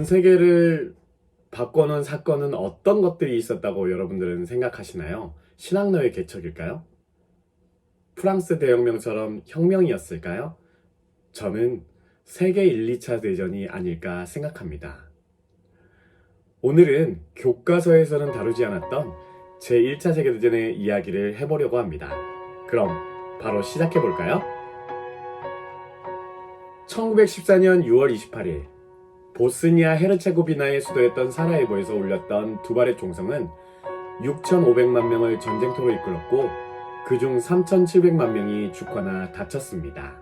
세계를 바꿔놓은 사건은 어떤 것들이 있었다고 여러분들은 생각하시나요? 신학로의 개척일까요? 프랑스 대혁명처럼 혁명이었을까요? 저는 세계 1, 2차 대전이 아닐까 생각합니다. 오늘은 교과서에서는 다루지 않았던 제1차 세계대전의 이야기를 해보려고 합니다. 그럼 바로 시작해볼까요? 1914년 6월 28일 보스니아 헤르체고비나의 수도였던 사라예보에서 울렸던 두 발의 총성은 6,500만 명을 전쟁터로 이끌었고 그중 3,700만 명이 죽거나 다쳤습니다.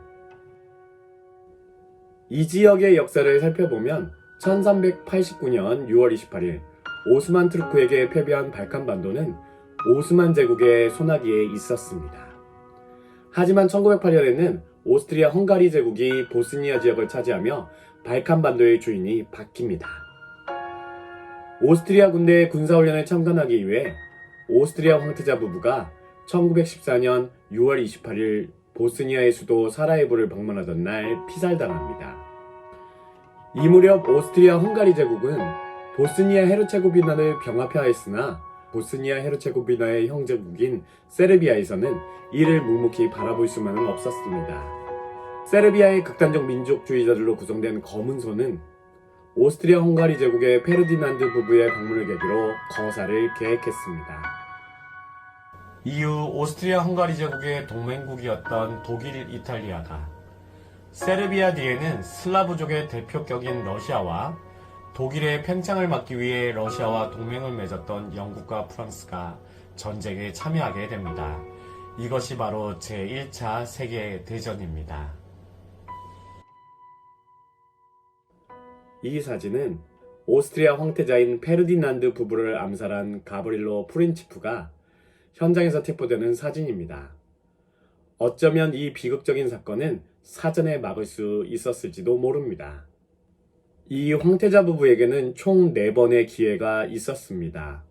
이 지역의 역사를 살펴보면 1389년 6월 28일 오스만 투르크에게 패배한 발칸반도는 오스만 제국의 손아귀에 있었습니다. 하지만 1908년에는 오스트리아 헝가리 제국이 보스니아 지역을 차지하며 발칸반도의 주인이 바뀝니다. 오스트리아 군대의 군사훈련에 참관하기 위해 오스트리아 황태자 부부가 1914년 6월 28일 보스니아의 수도 사라예보를 방문하던 날 피살당합니다. 이 무렵 오스트리아 헝가리 제국은 보스니아 헤르체고비나를 병합하였으나 보스니아 헤르체고비나의 형제국인 세르비아에서는 이를 묵묵히 바라볼 수만은 없었습니다. 세르비아의 극단적 민족주의자들로 구성된 검은손은 오스트리아 헝가리 제국의 페르디난드 부부의 방문을 계기로 거사를 계획했습니다. 이후 오스트리아 헝가리 제국의 동맹국이었던 독일, 이탈리아가 세르비아 뒤에는 슬라브족의 대표격인 러시아와 독일의 팽창을 막기 위해 러시아와 동맹을 맺었던 영국과 프랑스가 전쟁에 참여하게 됩니다. 이것이 바로 제1차 세계대전입니다. 이 사진은 오스트리아 황태자인 페르디난드 부부를 암살한 가브릴로 프린치프가 현장에서 체포되는 사진입니다. 어쩌면 이 비극적인 사건은 사전에 막을 수 있었을지도 모릅니다. 이 황태자 부부에게는 총 4번의 기회가 있었습니다.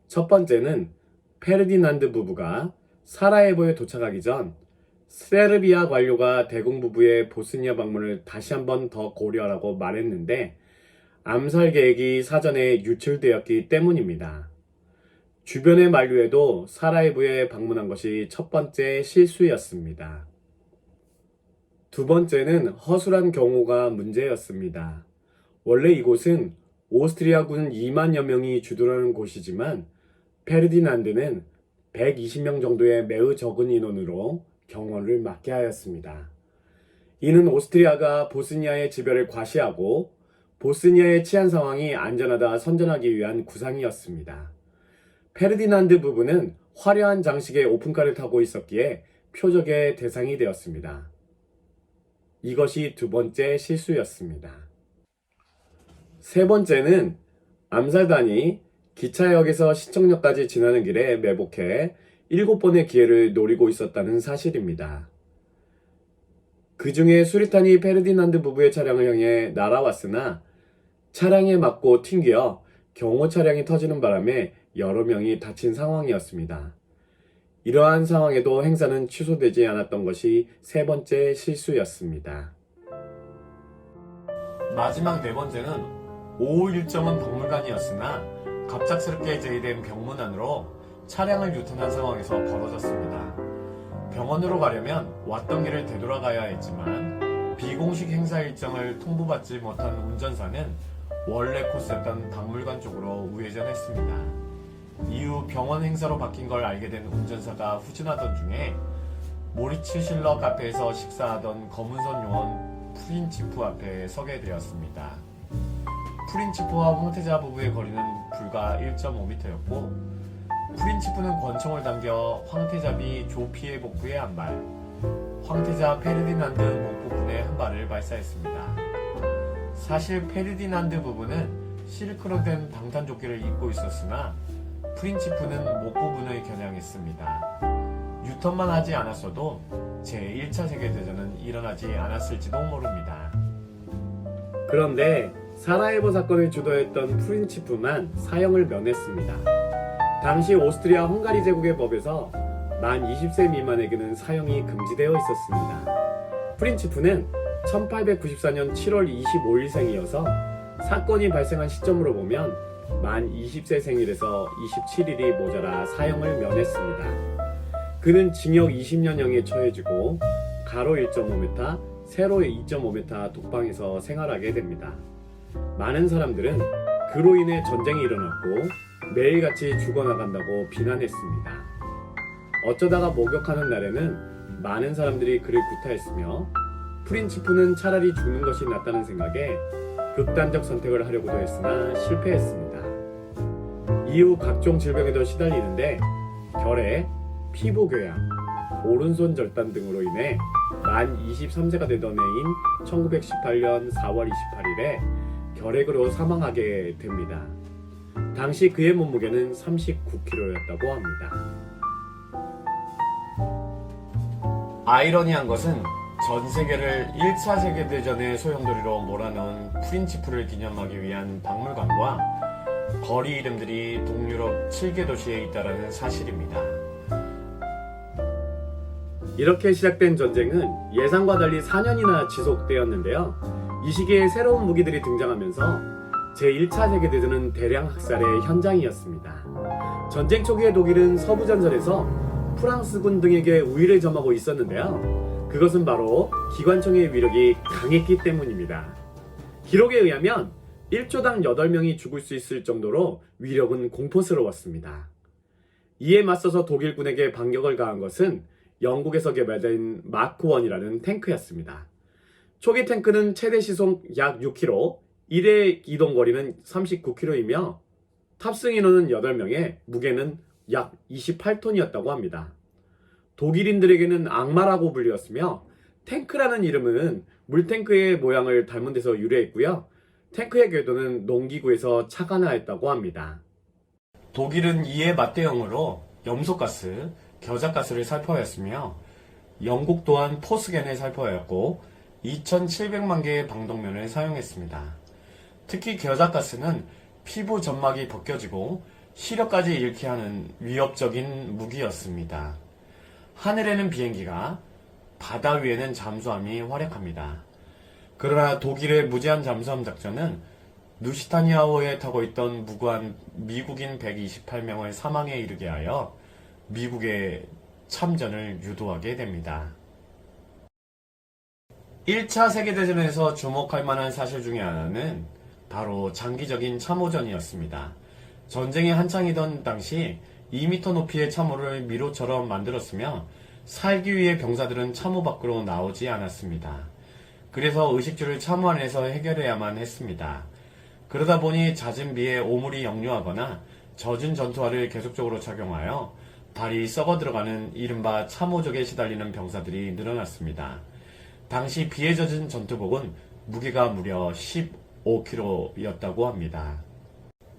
첫 번째는 페르디난드 부부가 사라예보에 도착하기 전 세르비아 관료가 대공 부부의 보스니아 방문을 다시 한번 더 고려하라고 말했는데 암살 계획이 사전에 유출되었기 때문입니다. 주변의 만류에도 사라예보에 방문한 것이 첫 번째 실수였습니다. 두 번째는 허술한 경호가 문제였습니다. 원래 이곳은 오스트리아군 2만여 명이 주둔하는 곳이지만 페르디난드는 120명 정도의 매우 적은 인원으로 경호를 맡게 하였습니다. 이는 오스트리아가 보스니아의 지배를 과시하고 보스니아의 치안 상황이 안전하다 선전하기 위한 구상이었습니다. 페르디난드 부부는 화려한 장식의 오픈카를 타고 있었기에 표적의 대상이 되었습니다. 이것이 두 번째 실수였습니다. 세 번째는 암살단이 기차역에서 시청역까지 지나는 길에 매복해 7번의 기회를 노리고 있었다는 사실입니다. 그 중에 수리탄이 페르디난드 부부의 차량을 향해 날아왔으나 차량에 맞고 튕겨 경호 차량이 터지는 바람에 여러 명이 다친 상황이었습니다. 이러한 상황에도 행사는 취소되지 않았던 것이 세 번째 실수였습니다. 마지막 네 번째는 5.1점은 박물관이었으나 갑작스럽게 제의된 병문 안으로 차량을 유턴한 상황에서 벌어졌습니다. 병원으로 가려면 왔던 길을 되돌아가야 했지만 비공식 행사 일정을 통보받지 못한 운전사는 원래 코스였던 박물관 쪽으로 우회전했습니다. 이후 병원 행사로 바뀐 걸 알게 된 운전사가 후진하던 중에 모리츠 실러 카페에서 식사하던 검은손 요원 프린치프 앞에 서게 되었습니다. 프린치프와 황태자 부부의 거리는 불과 1.5m였고 프린치프는 권총을 당겨 황태자비 조피의 복부에 한 발, 황태자 페르디난드 목 부분에 한 발을 발사했습니다. 사실 페르디난드 부부는 실크로 된 방탄조끼를 입고 있었으나 프린치프는 목 부분을 겨냥했습니다. 유턴만 하지 않았어도 제1차 세계대전은 일어나지 않았을지도 모릅니다. 그런데 사라예보 사건을 주도했던 프린치프만 사형을 면했습니다. 당시 오스트리아 헝가리 제국의 법에서 만 20세 미만에게는 사형이 금지되어 있었습니다. 프린치프는 1894년 7월 25일생이어서 사건이 발생한 시점으로 보면 만 20세 생일에서 27일이 모자라 사형을 면했습니다. 그는 징역 20년형에 처해지고 가로 1.5m, 세로 2.5m 독방에서 생활하게 됩니다. 많은 사람들은 그로 인해 전쟁이 일어났고 매일같이 죽어나간다고 비난했습니다. 어쩌다가 목욕하는 날에는 많은 사람들이 그를 구타했으며 프린치프는 차라리 죽는 것이 낫다는 생각에 극단적 선택을 하려고도 했으나 실패했습니다. 이후 각종 질병에도 시달리는데 결핵, 피부궤양, 오른손 절단 등으로 인해 만 23세가 되던 해인 1918년 4월 28일에 결핵으로 사망하게 됩니다. 당시 그의 몸무게는 39kg였다고 합니다. 아이러니한 것은 전 세계를 1차 세계대전의 소용돌이로 몰아넣은 프린치프를 기념하기 위한 박물관과 거리 이름들이 동유럽 7개 도시에 있다는 사실입니다. 이렇게 시작된 전쟁은 예상과 달리 4년이나 지속되었는데요. 이 시기에 새로운 무기들이 등장하면서 제1차 세계대전은 대량 학살의 현장이었습니다. 전쟁 초기의 독일은 서부전선에서 프랑스군 등에게 우위를 점하고 있었는데요. 그것은 바로 기관총의 위력이 강했기 때문입니다. 기록에 의하면 1초당 8명이 죽을 수 있을 정도로 위력은 공포스러웠습니다. 이에 맞서서 독일군에게 반격을 가한 것은 영국에서 개발된 마크1이라는 탱크였습니다. 초기 탱크는 최대 시속 약 6km, 1회 이동 거리는 39km이며 탑승 인원은 8명에 무게는 약 28톤이었다고 합니다. 독일인들에게는 악마라고 불리웠으며 탱크라는 이름은 물탱크의 모양을 닮은 데서 유래했고요. 탱크의 궤도는 농기구에서 착안하였다고 합니다. 독일은 이에 맞대응으로 염소가스, 겨자가스를 살포하였으며 영국 또한 포스겐을 살포하였고 2,700만 개의 방독면을 사용했습니다. 특히 겨자가스는 피부 점막이 벗겨지고 시력까지 잃게 하는 위협적인 무기였습니다. 하늘에는 비행기가, 바다 위에는 잠수함이 활약합니다. 그러나 독일의 무제한 잠수함 작전은 누시타니아호에 타고 있던 무고한 미국인 128명을 사망에 이르게 하여 미국의 참전을 유도하게 됩니다. 1차 세계대전에서 주목할 만한 사실 중에 하나는 바로 장기적인 참호전이었습니다. 전쟁이 한창이던 당시 2m 높이의 참호를 미로처럼 만들었으며 살기 위해 병사들은 참호 밖으로 나오지 않았습니다. 그래서 의식주를 참호 안에서 해결해야만 했습니다. 그러다 보니 잦은 비에 오물이 역류하거나 젖은 전투화를 계속적으로 착용하여 발이 썩어 들어가는 이른바 참호족에 시달리는 병사들이 늘어났습니다. 당시 비에 젖은 전투복은 무게가 무려 15kg였다고 합니다.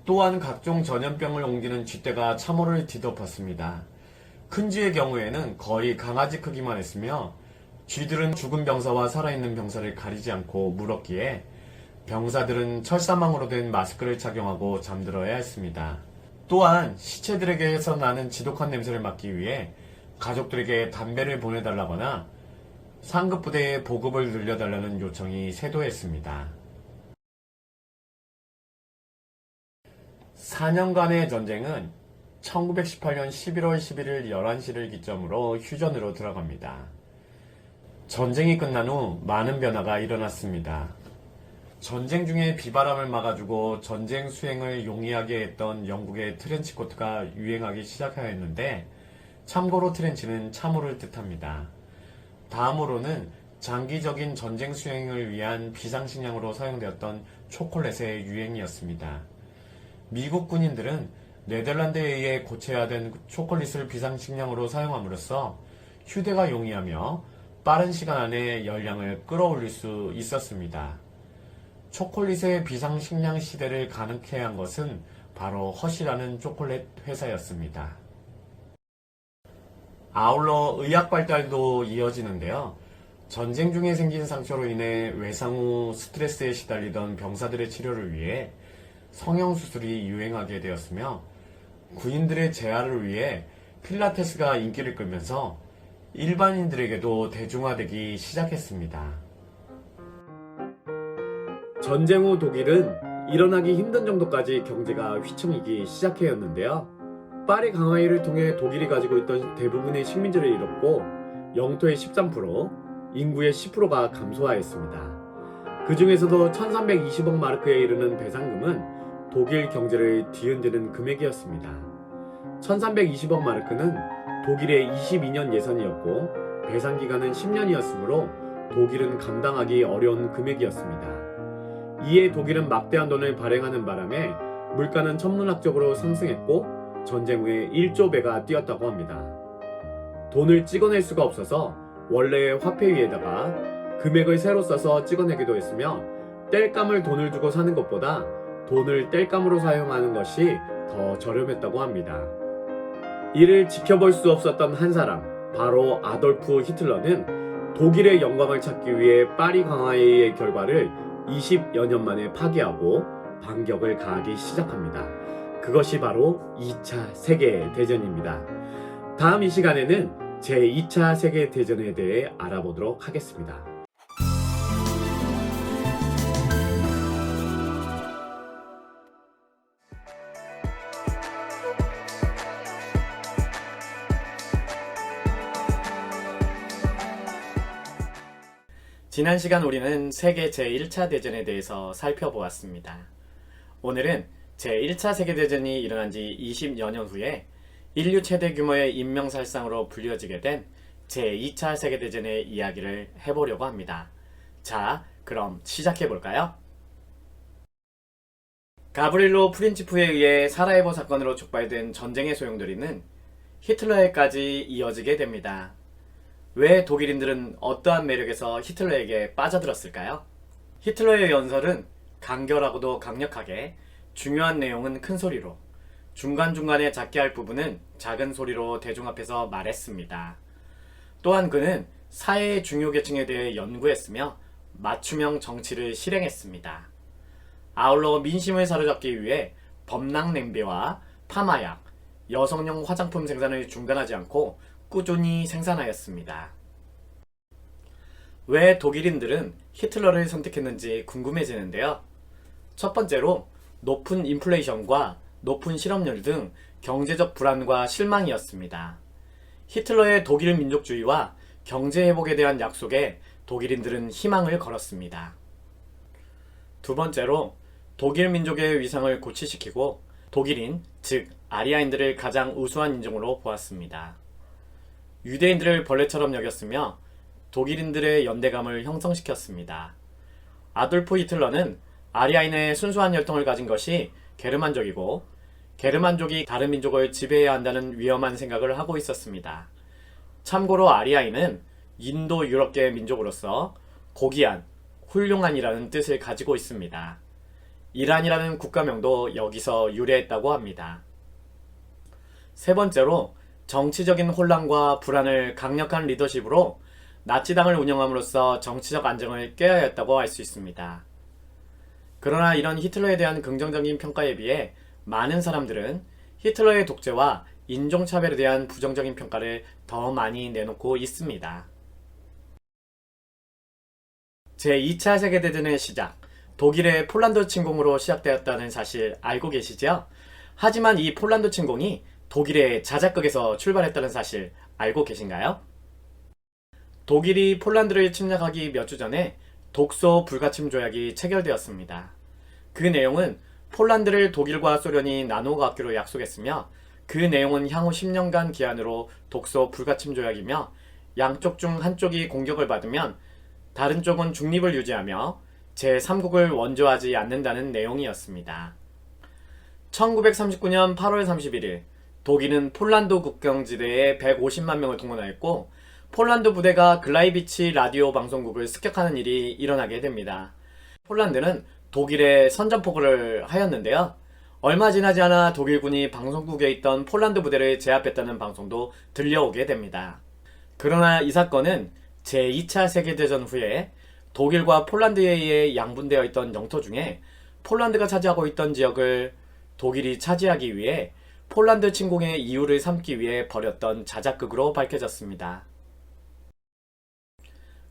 또한 각종 전염병을 옮기는 쥐떼가 참호를 뒤덮었습니다. 큰 쥐의 경우에는 거의 강아지 크기만 했으며 쥐들은 죽은 병사와 살아있는 병사를 가리지 않고 물었기에 병사들은 철사망으로 된 마스크를 착용하고 잠들어야 했습니다. 또한 시체들에게서 나는 지독한 냄새를 막기 위해 가족들에게 담배를 보내달라거나 상급부대의 보급을 늘려달라는 요청이 쇄도했습니다. 4년간의 전쟁은 1918년 11월 11일 11시를 기점으로 휴전으로 들어갑니다. 전쟁이 끝난 후 많은 변화가 일어났습니다. 전쟁 중에 비바람을 막아주고 전쟁 수행을 용이하게 했던 영국의 트렌치코트가 유행하기 시작하였는데 참고로 트렌치는 참호를 뜻합니다. 다음으로는 장기적인 전쟁 수행을 위한 비상식량으로 사용되었던 초콜릿의 유행이었습니다. 미국 군인들은 네덜란드에 의해 고체화된 초콜릿을 비상식량으로 사용함으로써 휴대가 용이하며 빠른 시간 안에 열량을 끌어올릴 수 있었습니다. 초콜릿의 비상식량 시대를 가능케 한 것은 바로 허쉬라는 초콜릿 회사였습니다. 아울러 의학 발달도 이어지는데요. 전쟁 중에 생긴 상처로 인해 외상 후 스트레스에 시달리던 병사들의 치료를 위해 성형수술이 유행하게 되었으며 군인들의 재활을 위해 필라테스가 인기를 끌면서 일반인들에게도 대중화되기 시작했습니다. 전쟁 후 독일은 일어나기 힘든 정도까지 경제가 휘청이기 시작하였는데요. 파리 강화일을 통해 독일이 가지고 있던 대부분의 식민지를 잃었고 영토의 13%, 인구의 10%가 감소하였습니다. 그 중에서도 1320억 마르크에 이르는 배상금은 독일 경제를 뒤흔드는 금액이었습니다. 1320억 마르크는 독일의 22년 예산이었고 배상 기간은 10년이었으므로 독일은 감당하기 어려운 금액이었습니다. 이에 독일은 막대한 돈을 발행하는 바람에 물가는 천문학적으로 상승했고 전쟁 후에 1조 배가 뛰었다고 합니다. 돈을 찍어낼 수가 없어서 원래의 화폐 위에다가 금액을 새로 써서 찍어내기도 했으며 땔감을 돈을 주고 사는 것보다 돈을 땔감으로 사용하는 것이 더 저렴했다고 합니다. 이를 지켜볼 수 없었던 한 사람, 바로 아돌프 히틀러는 독일의 영광을 찾기 위해 파리 강화회의의 결과를 20여 년 만에 파기하고 반격을 가하기 시작합니다. 그것이 바로 2차 세계대전입니다. 다음 이 시간에는 제2차 세계대전에 대해 알아보도록 하겠습니다. 지난 시간 우리는 세계 제1차 대전에 대해서 살펴보았습니다. 오늘은 제1차 세계대전이 일어난 지 20여 년 후에 인류 최대 규모의 인명살상으로 불려지게 된 제2차 세계대전의 이야기를 해보려고 합니다. 자, 그럼 시작해볼까요? 가브릴로 프린치프에 의해 사라예보 사건으로 촉발된 전쟁의 소용돌이는 히틀러에까지 이어지게 됩니다. 왜 독일인들은 어떠한 매력에서 히틀러에게 빠져들었을까요? 히틀러의 연설은 간결하고도 강력하게, 중요한 내용은 큰 소리로, 중간중간에 작게 할 부분은 작은 소리로 대중 앞에서 말했습니다. 또한 그는 사회의 중요 계층에 대해 연구했으며 맞춤형 정치를 실행했습니다. 아울러 민심을 사로잡기 위해 범랑 냉배와 파마약, 여성용 화장품 생산을 중단하지 않고 꾸준히 생산하였습니다. 왜 독일인들은 히틀러를 선택했는지 궁금해지는데요. 첫 번째로 높은 인플레이션과 높은 실업률 등 경제적 불안과 실망이었습니다. 히틀러의 독일 민족주의와 경제 회복에 대한 약속에 독일인들은 희망을 걸었습니다. 두 번째로 독일 민족의 위상을 고취시키고 독일인, 즉 아리아인들을 가장 우수한 인종으로 보았습니다. 유대인들을 벌레처럼 여겼으며 독일인들의 연대감을 형성시켰습니다. 아돌프 히틀러는 아리아인의 순수한 혈통을 가진 것이 게르만족이고 게르만족이 다른 민족을 지배해야 한다는 위험한 생각을 하고 있었습니다. 참고로 아리아인은 인도 유럽계 민족으로서 고귀한, 훌륭한이라는 뜻을 가지고 있습니다. 이란이라는 국가명도 여기서 유래했다고 합니다. 세 번째로 정치적인 혼란과 불안을 강력한 리더십으로 나치당을 운영함으로써 정치적 안정을 꾀하였다고 할 수 있습니다. 그러나 이런 히틀러에 대한 긍정적인 평가에 비해 많은 사람들은 히틀러의 독재와 인종차별에 대한 부정적인 평가를 더 많이 내놓고 있습니다. 제2차 세계대전의 시작, 독일의 폴란드 침공으로 시작되었다는 사실 알고 계시죠? 하지만 이 폴란드 침공이 독일의 자작극에서 출발했다는 사실 알고 계신가요? 독일이 폴란드를 침략하기 몇 주 전에 독소 불가침 조약이 체결되었습니다. 그 내용은 폴란드를 독일과 소련이 나누어 갖기로 약속했으며 그 내용은 향후 10년간 기한으로 독소 불가침 조약이며 양쪽 중 한쪽이 공격을 받으면 다른 쪽은 중립을 유지하며 제3국을 원조하지 않는다는 내용이었습니다. 1939년 8월 31일 독일은 폴란드 국경지대에 150만 명을 동원하였고 폴란드 부대가 글라이비치 라디오 방송국을 습격하는 일이 일어나게 됩니다. 폴란드는 독일에 선전포고를 하였는데요. 얼마 지나지 않아 독일군이 방송국에 있던 폴란드 부대를 제압했다는 방송도 들려오게 됩니다. 그러나 이 사건은 제2차 세계대전 후에 독일과 폴란드에 의해 양분되어 있던 영토 중에 폴란드가 차지하고 있던 지역을 독일이 차지하기 위해 폴란드 침공의 이유를 삼기 위해 벌였던 자작극으로 밝혀졌습니다.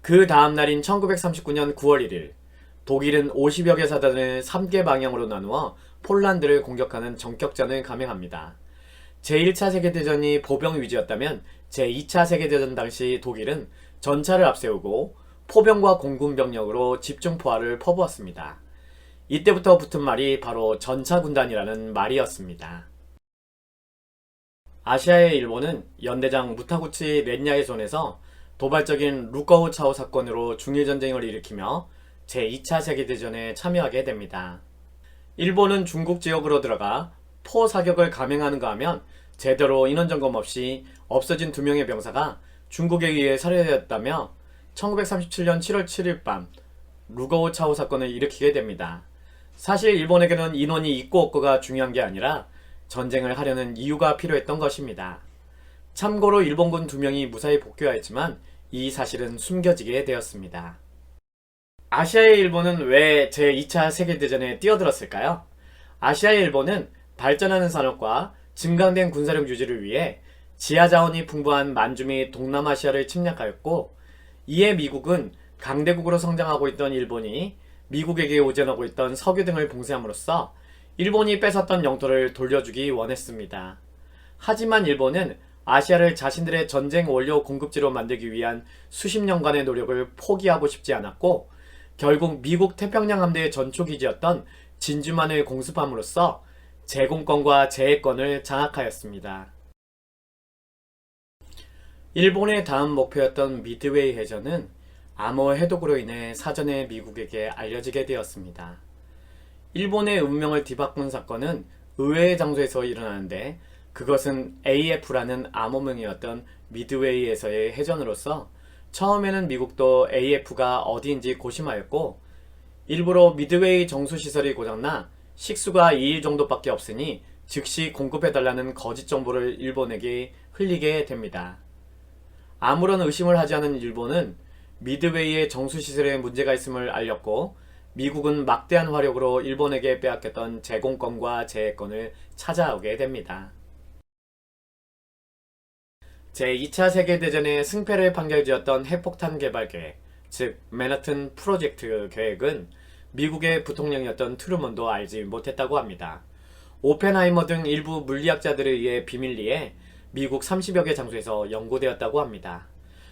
그 다음 날인 1939년 9월 1일 독일은 50여 개 사단을 3개 방향으로 나누어 폴란드를 공격하는 전격전을 감행합니다. 제1차 세계대전이 보병 위주였다면 제2차 세계대전 당시 독일은 전차를 앞세우고 포병과 공군 병력으로 집중포화를 퍼부었습니다. 이때부터 붙은 말이 바로 전차군단이라는 말이었습니다. 아시아의 일본은 연대장 무타구치 렌야의 손에서 도발적인 루커우 차오 사건으로 중일전쟁을 일으키며 제2차 세계대전에 참여하게 됩니다. 일본은 중국 지역으로 들어가 포 사격을 감행하는가 하면 제대로 인원점검 없이 없어진 2명의 병사가 중국에 의해 살해되었다며 1937년 7월 7일 밤 루거우 차오 사건을 일으키게 됩니다. 사실 일본에게는 인원이 있고 없고가 중요한 게 아니라 전쟁을 하려는 이유가 필요했던 것입니다. 참고로 일본군 2명이 무사히 복귀하였지만 이 사실은 숨겨지게 되었습니다. 아시아의 일본은 왜 제2차 세계대전에 뛰어들었을까요? 아시아의 일본은 발전하는 산업과 증강된 군사력 유지를 위해 지하자원이 풍부한 만주 및 동남아시아를 침략하였고, 이에 미국은 강대국으로 성장하고 있던 일본이 미국에게 의존하고 있던 석유 등을 봉쇄함으로써 일본이 뺏었던 영토를 돌려주기 원했습니다. 하지만 일본은 아시아를 자신들의 전쟁 원료 공급지로 만들기 위한 수십 년간의 노력을 포기하고 싶지 않았고, 결국 미국 태평양 함대의 전초기지였던 진주만을 공습함으로써 제공권과 제해권을 장악하였습니다. 일본의 다음 목표였던 미드웨이 해전은 암호 해독으로 인해 사전에 미국에게 알려지게 되었습니다. 일본의 운명을 뒤바꾼 사건은 의외의 장소에서 일어나는데, 그것은 AF라는 암호명이었던 미드웨이에서의 해전으로서 처음에는 미국도 AF가 어디인지 고심하였고, 일부러 미드웨이 정수시설이 고장나 식수가 2일 정도밖에 없으니 즉시 공급해달라는 거짓 정보를 일본에게 흘리게 됩니다. 아무런 의심을 하지 않은 일본은 미드웨이의 정수시설에 문제가 있음을 알렸고, 미국은 막대한 화력으로 일본에게 빼앗겼던 제공권과 제해권을 찾아오게 됩니다. 제2차 세계대전의 승패를 판결지었던 핵폭탄 개발 계획, 즉 맨하튼 프로젝트 계획은 미국의 부통령이었던 트루먼도 알지 못했다고 합니다. 오펜하이머 등 일부 물리학자들에 의해 비밀리에 미국 30여 개 장소에서 연구되었다고 합니다.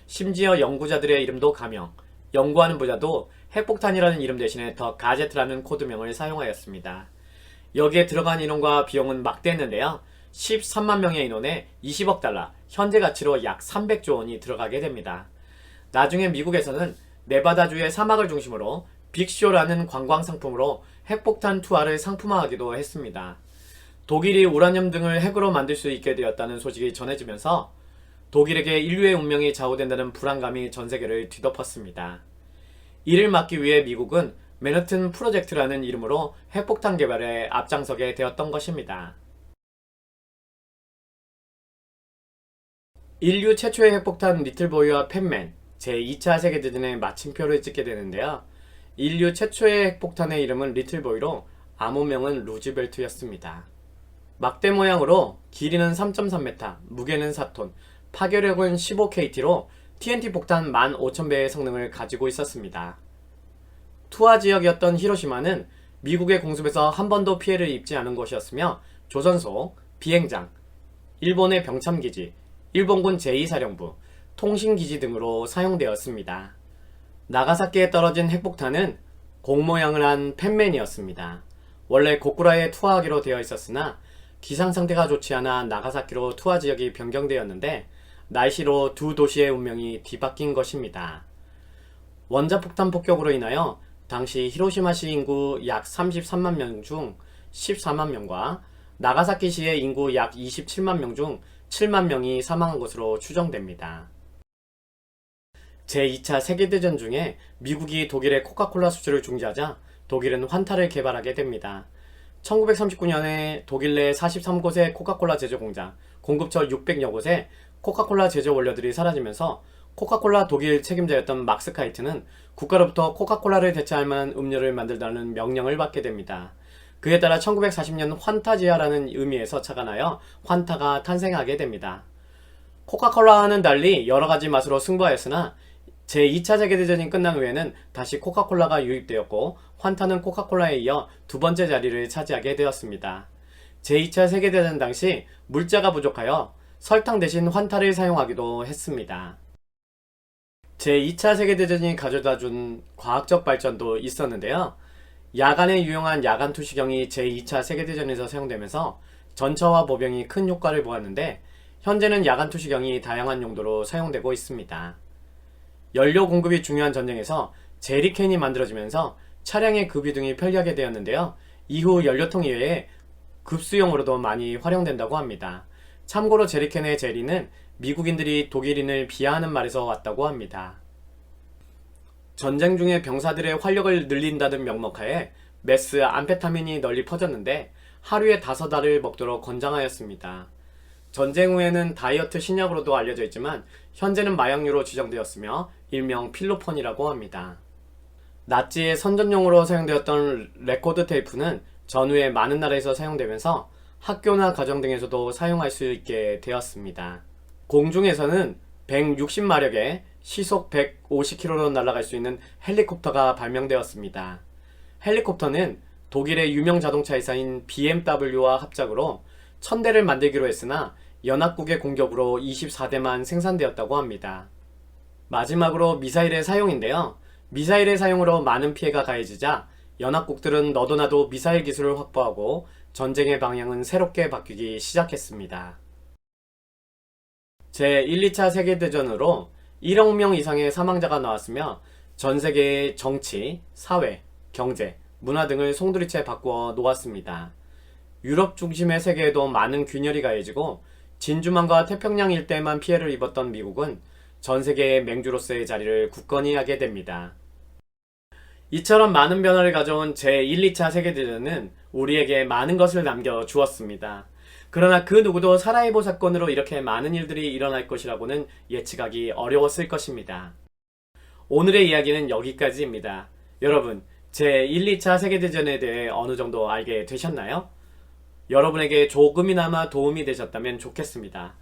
심지어 연구자들의 이름도 가명, 연구하는 분야도 핵폭탄이라는 이름 대신에 더 가제트라는 코드명을 사용하였습니다. 여기에 들어간 인원과 비용은 막대했는데요. 13만 명의 인원에 20억 달러, 현재 가치로 약 300조 원이 들어가게 됩니다. 나중에 미국에서는 네바다주의 사막을 중심으로 빅쇼라는 관광 상품으로 핵폭탄 투하를 상품화하기도 했습니다. 독일이 우라늄 등을 핵으로 만들 수 있게 되었다는 소식이 전해지면서 독일에게 인류의 운명이 좌우된다는 불안감이 전 세계를 뒤덮었습니다. 이를 막기 위해 미국은 맨하튼 프로젝트라는 이름으로 핵폭탄 개발에 앞장서게 되었던 것입니다. 인류 최초의 핵폭탄 리틀보이와 팬맨, 제2차 세계대전의 마침표를 찍게 되는데요. 인류 최초의 핵폭탄의 이름은 리틀보이로 암호명은 루즈벨트였습니다. 막대 모양으로 길이는 3.3m, 무게는 4톤, 파괴력은 15KT로 TNT 폭탄 15,000배의 성능을 가지고 있었습니다. 투하 지역이었던 히로시마는 미국의 공습에서 한 번도 피해를 입지 않은 곳이었으며 조선소, 비행장, 일본의 병참기지, 일본군 제2사령부, 통신기지 등으로 사용되었습니다. 나가사키에 떨어진 핵폭탄은 공 모양을 한 팬맨이었습니다. 원래 고쿠라에 투하하기로 되어 있었으나 기상 상태가 좋지 않아 나가사키로 투하 지역이 변경되었는데, 날씨로 두 도시의 운명이 뒤바뀐 것입니다. 원자폭탄 폭격으로 인하여 당시 히로시마시 인구 약 33만 명 중 14만 명과 나가사키시의 인구 약 27만 명 중 7만 명이 사망한 것으로 추정됩니다. 제2차 세계대전 중에 미국이 독일의 코카콜라 수출을 중지하자 독일은 환타를 개발하게 됩니다. 1939년에 독일 내 43곳의 코카콜라 제조 공장, 공급처 600여 곳에 코카콜라 제조 원료들이 사라지면서 코카콜라 독일 책임자였던 막스 카이트는 국가로부터 코카콜라를 대체할 만한 음료를 만들라는 명령을 받게 됩니다. 그에 따라 1940년 환타지아라는 의미에서 착안하여 환타가 탄생하게 됩니다. 코카콜라와는 달리 여러가지 맛으로 승부하였으나 제2차 세계대전이 끝난 후에는 다시 코카콜라가 유입되었고 환타는 코카콜라에 이어 두 번째 자리를 차지하게 되었습니다. 제2차 세계대전 당시 물자가 부족하여 설탕 대신 환타를 사용하기도 했습니다. 제2차 세계대전이 가져다준 과학적 발전도 있었는데요. 야간에 유용한 야간 투시경이 제2차 세계대전에서 사용되면서 전차와 보병이 큰 효과를 보았는데 현재는 야간 투시경이 다양한 용도로 사용되고 있습니다. 연료 공급이 중요한 전쟁에서 제리캔이 만들어지면서 차량의 급유 등이 편리하게 되었는데요. 이후 연료통 이외에 급수용으로도 많이 활용된다고 합니다. 참고로 제리캔의 제리는 미국인들이 독일인을 비하하는 말에서 왔다고 합니다. 전쟁 중에 병사들의 활력을 늘린다는 명목하에 메스 암페타민이 널리 퍼졌는데 하루에 5알을 먹도록 권장하였습니다. 전쟁 후에는 다이어트 신약으로도 알려져 있지만 현재는 마약류로 지정되었으며 일명 필로폰이라고 합니다. 나치의 선전용으로 사용되었던 레코드 테이프는 전후에 많은 나라에서 사용되면서 학교나 가정 등에서도 사용할 수 있게 되었습니다. 공중에서는 160마력에 시속 150km로 날아갈 수 있는 헬리콥터가 발명되었습니다. 헬리콥터는 독일의 유명 자동차 회사인 BMW와 합작으로 1000대를 만들기로 했으나 연합국의 공격으로 24대만 생산되었다고 합니다. 마지막으로 미사일의 사용인데요. 미사일의 사용으로 많은 피해가 가해지자 연합국들은 너도나도 미사일 기술을 확보하고 전쟁의 방향은 새롭게 바뀌기 시작했습니다. 제1, 2차 세계대전으로 1억 명 이상의 사망자가 나왔으며 전 세계의 정치, 사회, 경제, 문화 등을 송두리째 바꾸어 놓았습니다. 유럽 중심의 세계에도 많은 균열이 가해지고 진주만과 태평양 일대에만 피해를 입었던 미국은 전 세계의 맹주로서의 자리를 굳건히 하게 됩니다. 이처럼 많은 변화를 가져온 제1, 2차 세계대전은 우리에게 많은 것을 남겨주었습니다. 그러나 그 누구도 사라예보 사건으로 이렇게 많은 일들이 일어날 것이라고는 예측하기 어려웠을 것입니다. 오늘의 이야기는 여기까지입니다. 여러분, 제1, 2차 세계대전에 대해 어느 정도 알게 되셨나요? 여러분에게 조금이나마 도움이 되셨다면 좋겠습니다.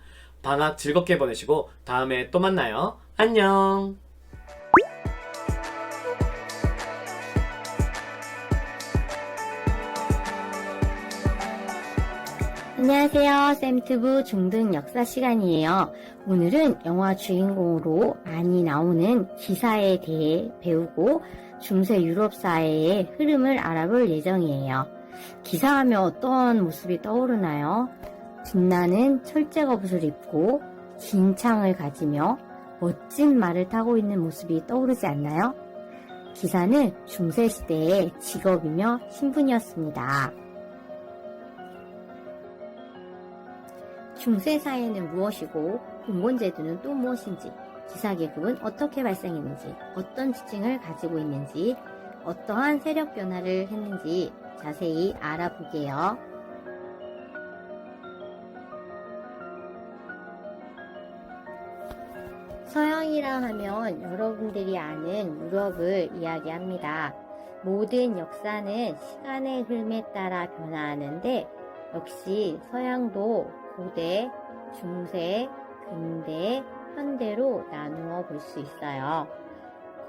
방학 즐겁게 보내시고 다음에 또 만나요. 안녕! 안녕하세요. 쌤튜브 중등 역사 시간이에요. 오늘은 영화 주인공으로 많이 나오는 기사에 대해 배우고 중세 유럽 사회의 흐름을 알아볼 예정이에요. 기사하면 어떤 모습이 떠오르나요? 빛나는 철제거붓을 입고 긴 창을 가지며 멋진 말을 타고 있는 모습이 떠오르지 않나요? 기사는 중세시대의 직업이며 신분이었습니다. 중세사회는 무엇이고 근본제도는 또 무엇인지, 기사계급은 어떻게 발생했는지, 어떤 지층을 가지고 있는지, 어떠한 세력 변화를 했는지 자세히 알아보게요. 서양이라 하면 여러분들이 아는 유럽을 이야기합니다. 모든 역사는 시간의 흐름에 따라 변화하는데 역시 서양도 고대, 중세, 근대, 현대로 나누어 볼 수 있어요.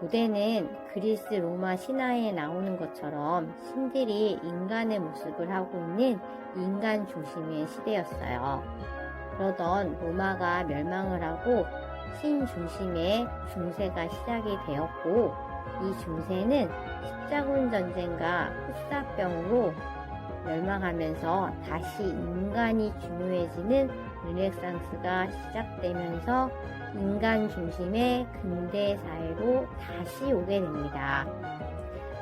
고대는 그리스 로마 신화에 나오는 것처럼 신들이 인간의 모습을 하고 있는 인간 중심의 시대였어요. 그러던 로마가 멸망을 하고 신 중심의 중세가 시작이 되었고, 이 중세는 십자군 전쟁과 흑사병으로 멸망하면서 다시 인간이 중요해지는 르네상스가 시작되면서 인간 중심의 근대 사회로 다시 오게 됩니다.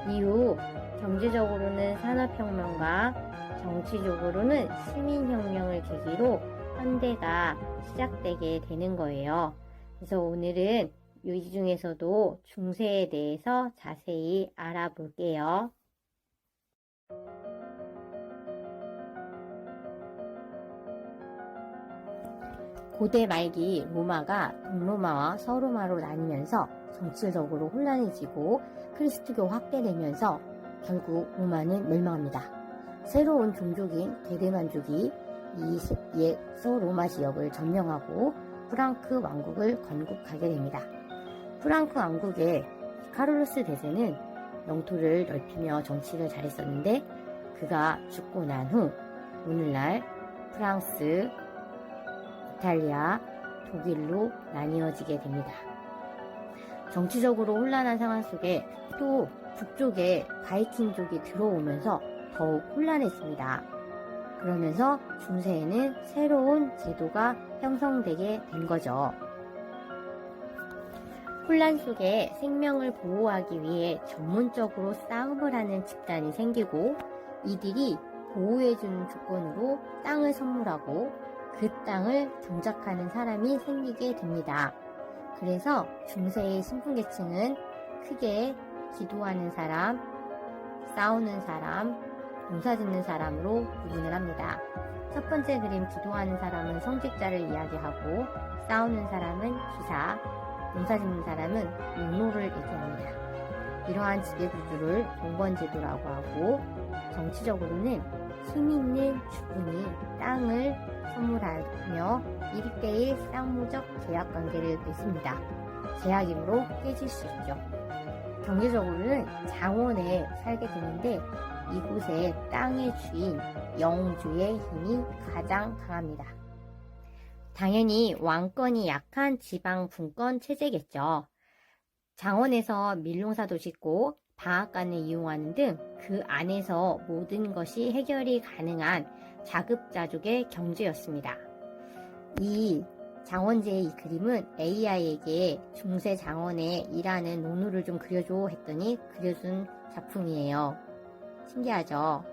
이후 경제적으로는 산업혁명과 정치적으로는 시민혁명을 계기로 현대가 시작되게 되는 거예요. 그래서 오늘은 이 중에서도 중세에 대해서 자세히 알아볼게요. 고대 말기 로마가 동로마와 서로마로 나뉘면서 정치적으로 혼란해지고 크리스트교 확대되면서 결국 로마는 멸망합니다. 새로운 종족인 게르만족이 이 옛 서로마 지역을 점령하고 프랑크 왕국을 건국하게 됩니다. 프랑크 왕국의 카를로스 대제는 영토를 넓히며 정치를 잘했었는데 그가 죽고 난 후 오늘날 프랑스, 이탈리아, 독일로 나뉘어지게 됩니다. 정치적으로 혼란한 상황 속에 또 북쪽에 바이킹족이 들어오면서 더욱 혼란했습니다. 그러면서 중세에는 새로운 제도가 형성되게 된 거죠. 혼란 속에 생명을 보호하기 위해 전문적으로 싸움을 하는 집단이 생기고 이들이 보호해주는 조건으로 땅을 선물하고 그 땅을 정착하는 사람이 생기게 됩니다. 그래서 중세의 신분계층은 크게 기도하는 사람, 싸우는 사람, 농사짓는 사람으로 구분을 합니다. 첫 번째 그림 기도하는 사람은 성직자를 이야기하고 싸우는 사람은 기사, 농사짓는 사람은 농노를 얘기합니다. 이러한 지배구조를 공권제도라고 하고 정치적으로는 힘 있는 주군이 땅을 선물하며 1대1 쌍무적 계약관계를 맺습니다. 계약임으로 깨질 수 있죠. 경제적으로는 장원에 살게 되는데 이곳의 땅의 주인 영주의 힘이 가장 강합니다. 당연히 왕권이 약한 지방 분권 체제겠죠. 장원에서 밀농사도 짓고 방앗간을 이용하는 등 그 안에서 모든 것이 해결이 가능한 자급자족의 경제였습니다. 이 장원제의 이 그림은 AI에게 중세 장원에 일하는 농노를 좀 그려줘 했더니 그려준 작품이에요. 신기하죠?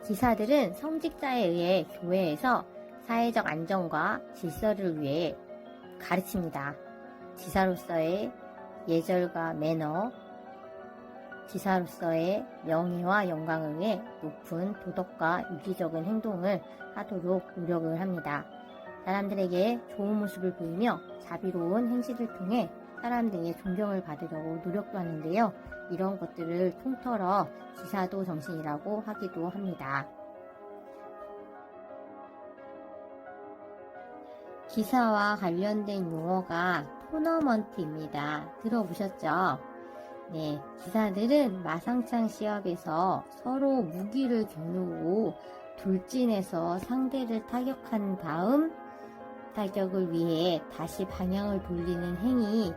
기사들은 성직자에 의해 교회에서 사회적 안정과 질서를 위해 가르칩니다. 지사로서의 예절과 매너, 지사로서의 명예와 영광을 위해 높은 도덕과 유기적인 행동을 하도록 노력을 합니다. 사람들에게 좋은 모습을 보이며 자비로운 행실을 통해 사람들의 존경을 받으려고 노력도 하는데요. 이런 것들을 통틀어 기사도 정신이라고 하기도 합니다. 기사와 관련된 용어가 토너먼트입니다. 들어보셨죠? 네, 기사들은 마상창 시합에서 서로 무기를 겨누고 돌진해서 상대를 타격한 다음 타격을 위해 다시 방향을 돌리는 행위,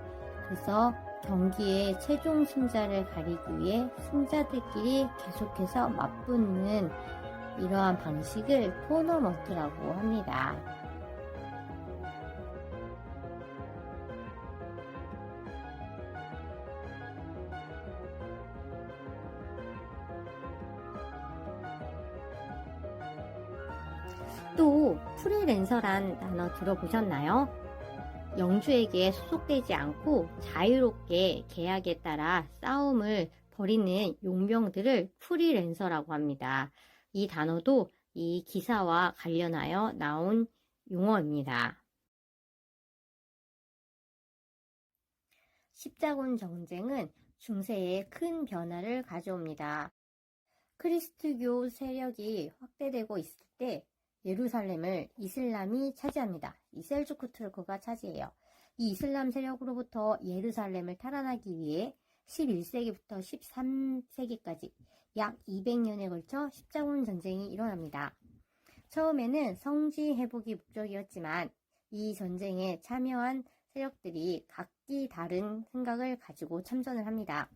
그래서 경기의 최종 승자를 가리기 위해 승자들끼리 계속해서 맞붙는 이러한 방식을 토너먼트라고 합니다. 또 프리랜서란 단어 들어보셨나요? 영주에게 소속되지 않고 자유롭게 계약에 따라 싸움을 벌이는 용병들을 프리랜서라고 합니다. 이 단어도 이 기사와 관련하여 나온 용어입니다. 십자군 전쟁은 중세에 큰 변화를 가져옵니다. 크리스트교 세력이 확대되고 있을 때 예루살렘을 이슬람이 차지합니다. 이 셀주크 투르크가 차지해요. 이 이슬람 세력으로부터 예루살렘을 탈환하기 위해 11세기부터 13세기까지 약 200년에 걸쳐 십자군 전쟁이 일어납니다. 처음에는 성지 회복이 목적이었지만 이 전쟁에 참여한 세력들이 각기 다른 생각을 가지고 참전을 합니다.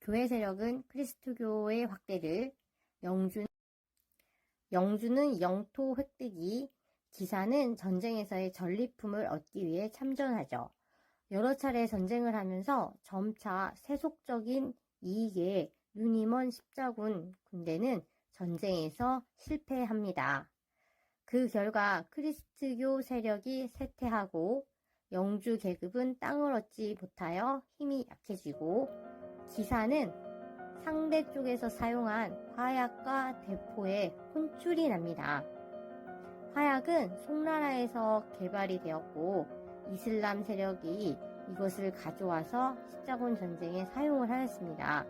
교회 세력은 그리스도교의 확대를, 영주는 영토 획득이, 기사는 전쟁에서의 전리품을 얻기 위해 참전하죠. 여러 차례 전쟁을 하면서 점차 세속적인 이익에 눈이 먼 십자군 군대는 전쟁에서 실패합니다. 그 결과 크리스트교 세력이 쇠퇴하고 영주 계급은 땅을 얻지 못하여 힘이 약해지고 기사는 상대 쪽에서 사용한 화약과 대포에 혼쭐이 납니다. 화약은 송나라에서 개발이 되었고 이슬람 세력이 이것을 가져와서 십자군 전쟁에 사용을 하였습니다.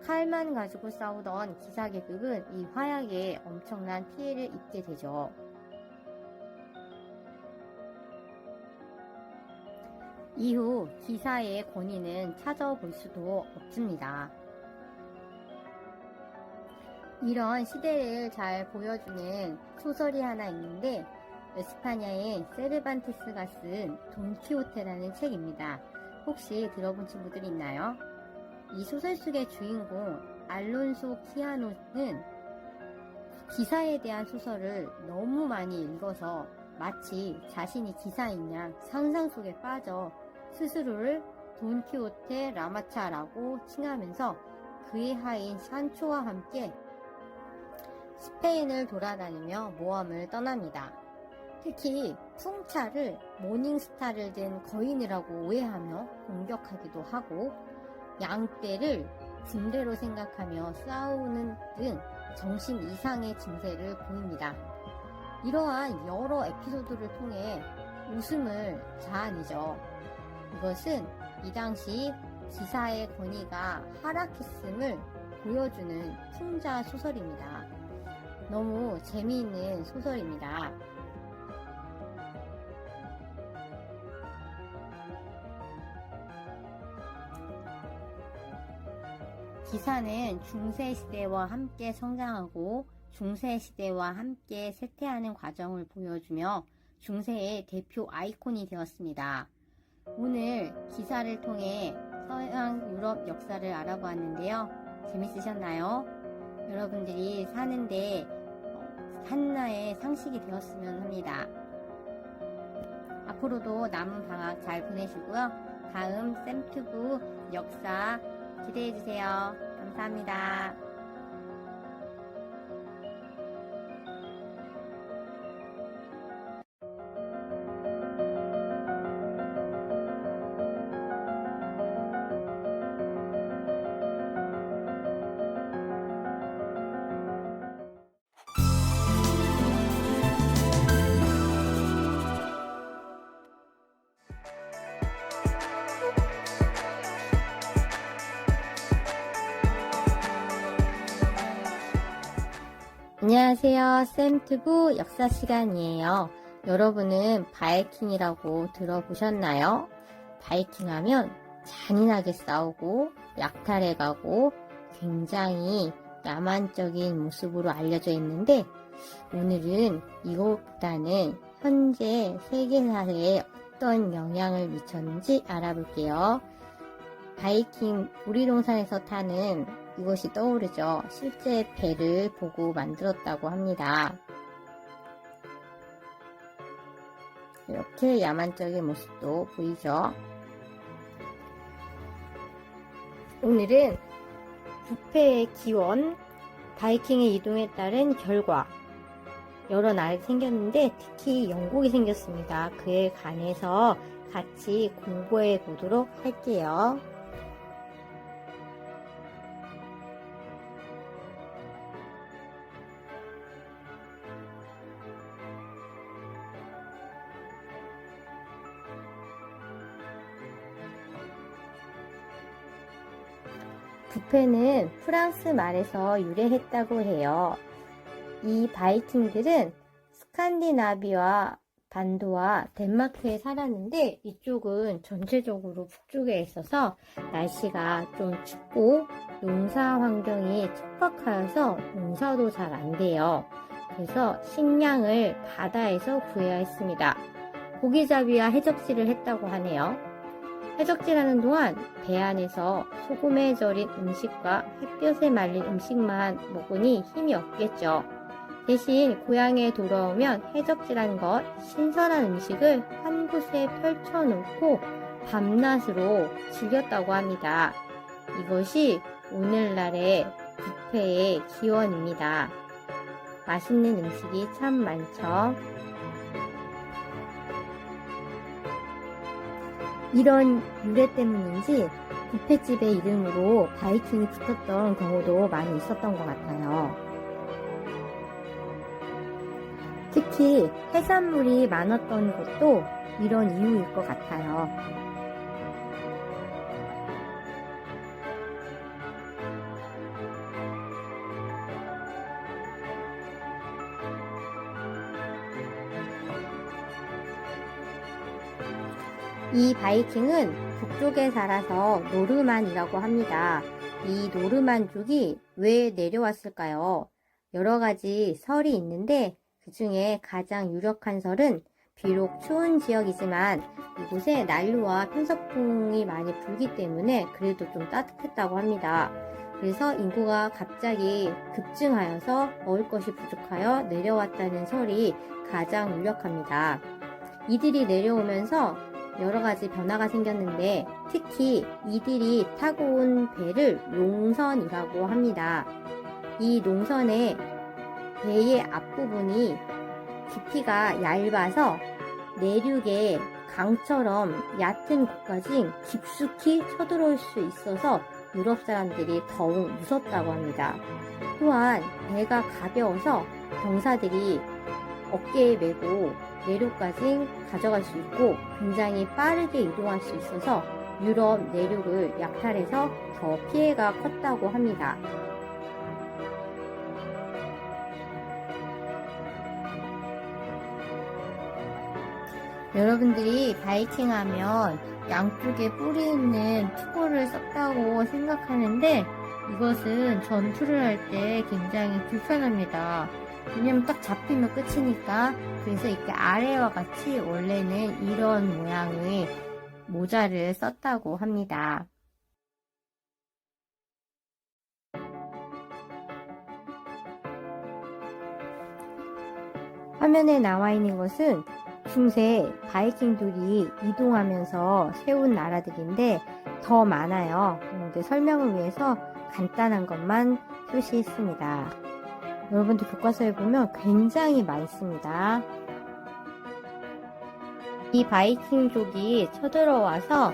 칼만 가지고 싸우던 기사 계급은 이 화약에 엄청난 피해를 입게 되죠. 이후 기사의 권위는 찾아볼 수도 없습니다. 이런 시대를 잘 보여주는 소설이 하나 있는데 에스파냐의 세르반테스가 쓴 돈키호테라는 책입니다. 혹시 들어본 친구들 있나요? 이 소설 속의 주인공 알론소 키아노는 기사에 대한 소설을 너무 많이 읽어서 마치 자신이 기사인 양 상상 속에 빠져 스스로를 돈키호테 라마차라고 칭하면서 그의 하인 산초와 함께 스페인을 돌아다니며 모험을 떠납니다. 특히 풍차를 모닝스타를 든 거인이라고 오해하며 공격하기도 하고 양떼를 군대로 생각하며 싸우는 등 정신 이상의 증세를 보입니다. 이러한 여러 에피소드를 통해 웃음을 자아내죠. 이것은 이 당시 기사의 권위가 하락했음을 보여주는 풍자 소설입니다. 너무 재미있는 소설입니다. 기사는 중세시대와 함께 성장하고 중세시대와 함께 쇠퇴하는 과정을 보여주며 중세의 대표 아이콘이 되었습니다. 오늘 기사를 통해 서양 유럽 역사를 알아보았는데요. 재밌으셨나요? 여러분들이 사는데 하나의 상식이 되었으면 합니다. 앞으로도 남은 방학 잘 보내시고요. 다음 쌤튜브 역사 기대해주세요. 감사합니다. 안녕하세요. 쌤튜브 역사 시간이에요. 여러분은 바이킹이라고 들어보셨나요? 바이킹 하면 잔인하게 싸우고 약탈해가고 굉장히 야만적인 모습으로 알려져 있는데 오늘은 이것보다는 현재 세계사에 어떤 영향을 미쳤는지 알아볼게요. 바이킹 놀이동산에서 타는 이것이 떠오르죠. 실제 배를 보고 만들었다고 합니다. 이렇게 야만적인 모습도 보이죠. 오늘은 부패의 기원, 바이킹의 이동에 따른 결과 여러 나라가 생겼는데 특히 영국이 생겼습니다. 그에 관해서 같이 공부해 보도록 할게요. 부패는 프랑스 말에서 유래했다고 해요. 이 바이킹들은 스칸디나비아 반도와 덴마크에 살았는데 이쪽은 전체적으로 북쪽에 있어서 날씨가 좀 춥고 농사 환경이 척박하여서 농사도 잘 안 돼요. 그래서 식량을 바다에서 구해야 했습니다. 고기잡이와 해적질을 했다고 하네요. 해적질하는 동안 배 안에서 소금에 절인 음식과 햇볕에 말린 음식만 먹으니 힘이 없겠죠. 대신 고향에 돌아오면 해적질한 것, 신선한 음식을 한 곳에 펼쳐놓고 밤낮으로 즐겼다고 합니다. 이것이 오늘날의 부패의 기원입니다. 맛있는 음식이 참 많죠. 이런 유래 때문인지 부패집의 이름으로 바이킹이 붙었던 경우도 많이 있었던 것 같아요. 특히 해산물이 많았던 것도 이런 이유일 것 같아요. 이 바이킹은 북쪽에 살아서 노르만이라고 합니다. 이 노르만족이 왜 내려왔을까요? 여러 가지 설이 있는데 그 중에 가장 유력한 설은 비록 추운 지역이지만 이곳에 난루와 편서풍이 많이 불기 때문에 그래도 좀 따뜻했다고 합니다. 그래서 인구가 갑자기 급증하여서 먹을 것이 부족하여 내려왔다는 설이 가장 유력합니다. 이들이 내려오면서 여러 가지 변화가 생겼는데 특히 이들이 타고 온 배를 농선이라고 합니다. 이 농선의 배의 앞부분이 깊이가 얇아서 내륙의 강처럼 얕은 곳까지 깊숙이 쳐들어올 수 있어서 유럽 사람들이 더욱 무섭다고 합니다. 또한 배가 가벼워서 병사들이 어깨에 메고 내륙까지 가져갈 수 있고 굉장히 빠르게 이동할 수 있어서 유럽 내륙을 약탈해서 더 피해가 컸다고 합니다. 여러분들이 바이킹 하면 양쪽에 뿔이 있는 투구를 썼다고 생각하는데 이것은 전투를 할 때 굉장히 불편합니다. 왜냐면 딱 잡히면 끝이니까. 그래서 이렇게 아래와 같이 원래는 이런 모양의 모자를 썼다고 합니다. 화면에 나와 있는 것은 중세 바이킹들이 이동하면서 세운 나라들인데 더 많아요. 그런데 설명을 위해서 간단한 것만 표시했습니다. 여러분들 교과서에 보면 굉장히 많습니다. 이 바이킹족이 쳐들어와서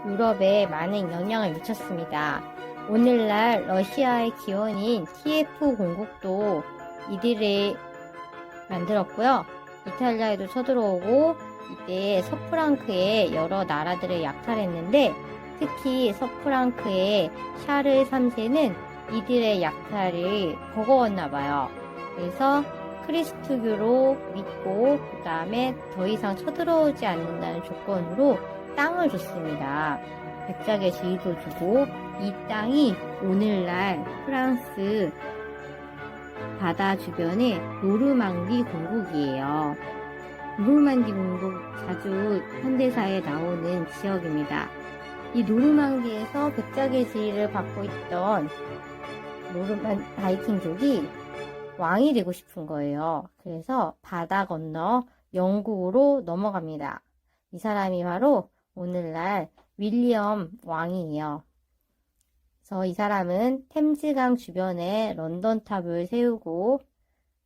유럽에 많은 영향을 미쳤습니다. 오늘날 러시아의 기원인 TF 공국도 이들이 만들었고요. 이탈리아에도 쳐들어오고 이때 서프랑크의 여러 나라들을 약탈했는데 특히 서프랑크의 샤를 3세는 이들의 약탈을 버거웠나 봐요. 그래서 크리스트교로 믿고 그 다음에 더 이상 쳐들어오지 않는다는 조건으로 땅을 줬습니다. 백작의 지위도 주고 이 땅이 오늘날 프랑스 바다 주변의 노르망디 공국이에요. 노르망디 공국 자주 현대사에 나오는 지역입니다. 이 노르망디에서 백작의 지위를 받고 있던 바이킹족이 왕이 되고 싶은 거예요. 그래서 바다 건너 영국으로 넘어갑니다. 이 사람이 바로 오늘날 윌리엄 왕이에요. 그래서 이 사람은 템즈강 주변에 런던탑을 세우고,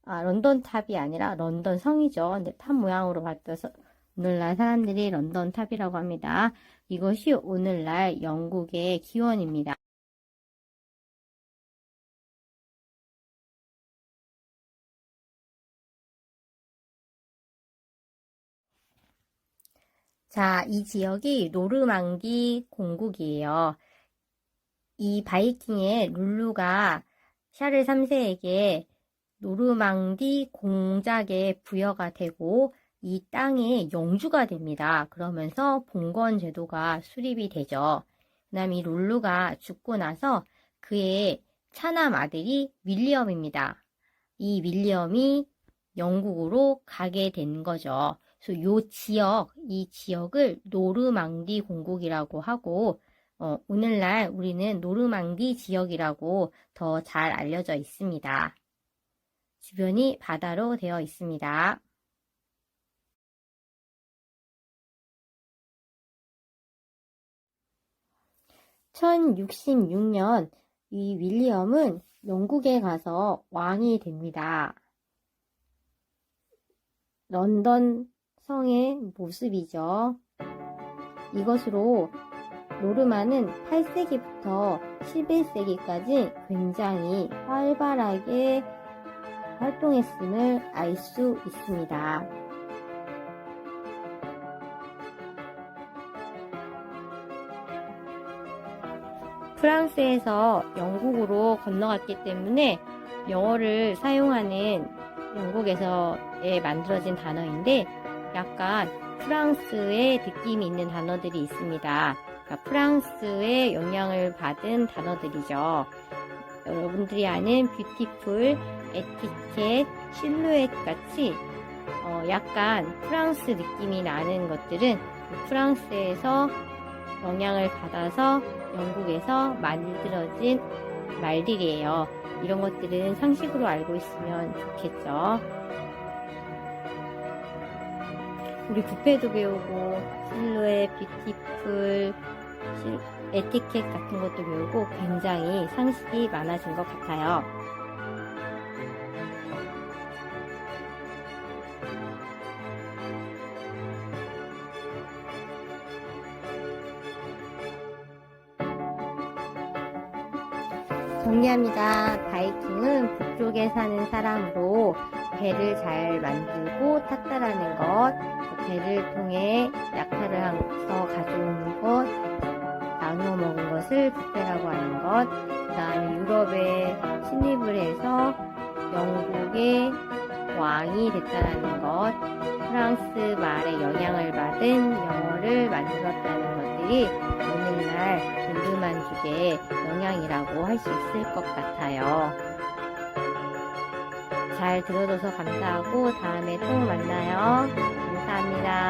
런던탑이 아니라 런던 성이죠. 근데 탑 모양으로 봤어서 오늘날 사람들이 런던탑이라고 합니다. 이것이 오늘날 영국의 기원입니다. 자, 이 지역이 노르망디 공국이에요. 이 바이킹의 룰루가 샤를 3세에게 노르망디 공작에 부여가 되고 이 땅의 영주가 됩니다. 그러면서 봉건 제도가 수립이 되죠. 그 다음 이 룰루가 죽고 나서 그의 차남 아들이 윌리엄입니다. 이 윌리엄이 영국으로 가게 된 거죠. 그래서 이 지역을 노르망디 공국이라고 하고 오늘날 우리는 노르망디 지역이라고 더 잘 알려져 있습니다. 주변이 바다로 되어 있습니다. (1066년) 이 윌리엄은 영국에 가서 왕이 됩니다. 런던 성의 모습이죠. 이것으로 노르만은 8세기부터 11세기까지 굉장히 활발하게 활동했음을 알 수 있습니다. 프랑스에서 영국으로 건너갔기 때문에 영어를 사용하는 영국에서의 만들어진 단어인데 약간 프랑스의 느낌이 있는 단어들이 있습니다. 그러니까 프랑스의 영향을 받은 단어들이죠. 여러분들이 아는 뷰티풀, 에티켓, 실루엣 같이 약간 프랑스 느낌이 나는 것들은 프랑스에서 영향을 받아서 영국에서 만들어진 말들이에요. 이런 것들은 상식으로 알고 있으면 좋겠죠. 우리 뷔페도 배우고 실루엣, 뷰티풀, 에티켓 같은 것도 배우고 굉장히 상식이 많아진 것 같아요. 정리합니다. 바이킹은 북쪽에 사는 사람으로 배를 잘 만들고 탔다라는 것, 배를 통해 약탈을 해서 가져오는 것, 나누어 먹은 것을 뷔페라고 하는 것, 그 다음에 유럽에 침입을 해서 영국의 왕이 됐다라는 것, 프랑스 말의 영향을 받은 영어를 만들었다는 것들이 오늘날 군두만족의 영향이라고 할 수 있을 것 같아요. 잘 들어줘서 감사하고 다음에 또 만나요. 감사합니다.